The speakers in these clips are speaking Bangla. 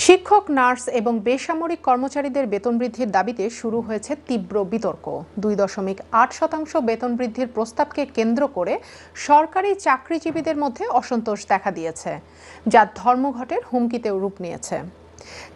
শিক্ষক, নার্স এবং বেসামরিক কর্মচারীদের বেতন বৃদ্ধির দাবিতে শুরু হয়েছে তীব্র বিতর্ক। 2.8% বেতন বৃদ্ধির প্রস্তাবকে কেন্দ্র করে সরকারি চাকরিজীবীদের মধ্যে অসন্তোষ দেখা দিয়েছে, যা ধর্মঘটের হুমকিতেও রূপ নিয়েছে।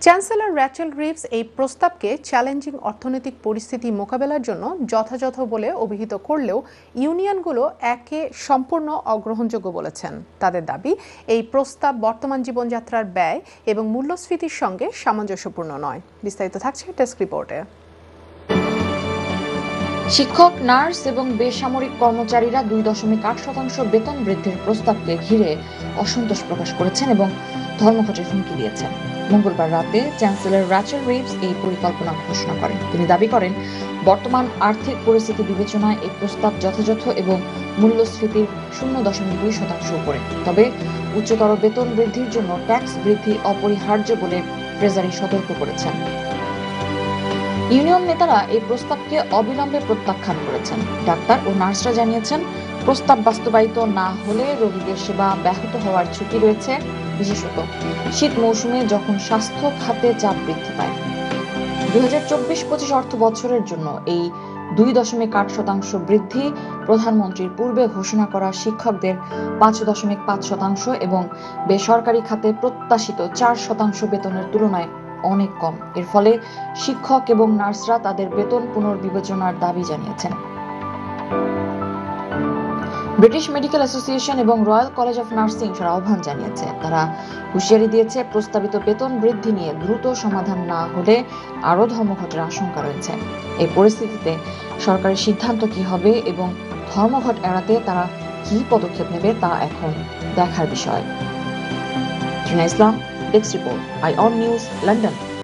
চ্যান্সেলর র্যাচেল রিভস এই প্রস্তাবকে চ্যালেঞ্জিং অর্থনৈতিক পরিস্থিতি মোকাবেলার জন্য যথাযথ বলে অভিহিত করলেও ইউনিয়নগুলো একে সম্পূর্ণ অগ্রহণযোগ্য বলেছেন। তাদের দাবি, এই প্রস্তাব বর্তমান জীবনযাত্রার ব্যয় এবং মূল্যস্ফীতির সঙ্গে সামঞ্জস্যপূর্ণ নয়। বিস্তারিত থাকছে ডেস্ক রিপোর্টে। শিক্ষক, নার্স এবং বেসামরিক কর্মচারীরা 2.8% বেতন বৃদ্ধির প্রস্তাবকে ঘিরে অসন্তোষ প্রকাশ করেছেন এবং ধর্মঘটের হুমকি দিয়েছেন। মঙ্গলবার রাতে চ্যান্সেলর র্যাচেল রিভস এই পরিকল্পনা ঘোষণা করেন। তিনি দাবি করেন, বর্তমান আর্থিক পরিস্থিতি বিবেচনায় এই প্রস্তাব যথাযথ এবং মূল্যস্ফীতির 0.2% উপরে। তবে উচ্চতর বেতন বৃদ্ধির জন্য ট্যাক্স বৃদ্ধি অপরিহার্য বলে ট্রেজারি সতর্ক করেছেন। ইউনিয়ন নেতারা এই প্রস্তাবকে অবিলম্বে প্রত্যাখ্যান করেছেন। ডাক্তার ও নার্সরা জানিয়েছেন, প্রস্তাব বাস্তবায়িত না হলে রোগীদের সেবা ব্যাহত হওয়ার ঝুঁকি রয়েছে, বিশেষত শীত মৌসুমে যখন স্বাস্থ্য খাতে চাপ বৃদ্ধি পায়। 2024-25 অর্থ বছরের জন্য এই 2.8% বৃদ্ধি প্রধানমন্ত্রীর পূর্বে ঘোষণা করা শিক্ষকদের 5.5% এবং বেসরকারি খাতে প্রত্যাশিত 4% বেতনের তুলনায় অনেক কম। এর ফলে শিক্ষক এবং নার্সরা তাদের বেতন পুনর্বিবেচনার দাবি জানিয়েছেন। ব্রিটিশ মেডিকেল অ্যাসোসিয়েশন এবং রয়্যাল কলেজ অফ নার্সিং আহ্বান জানিয়েছে। তারা হুঁশিয়ারি দিয়েছে, প্রস্তাবিত বেতন বৃদ্ধি নিয়ে দ্রুত সমাধান না হলে আরও ধর্মঘটের আশঙ্কা রয়েছে। এই পরিস্থিতিতে সরকারের সিদ্ধান্ত কি হবে এবং ধর্মঘট এড়াতে তারা কি পদক্ষেপ নেবে তা এখন দেখার বিষয়। ইসলাম, ডেস্ক রিপোর্ট, আইঅন নিউজ, লন্ডন।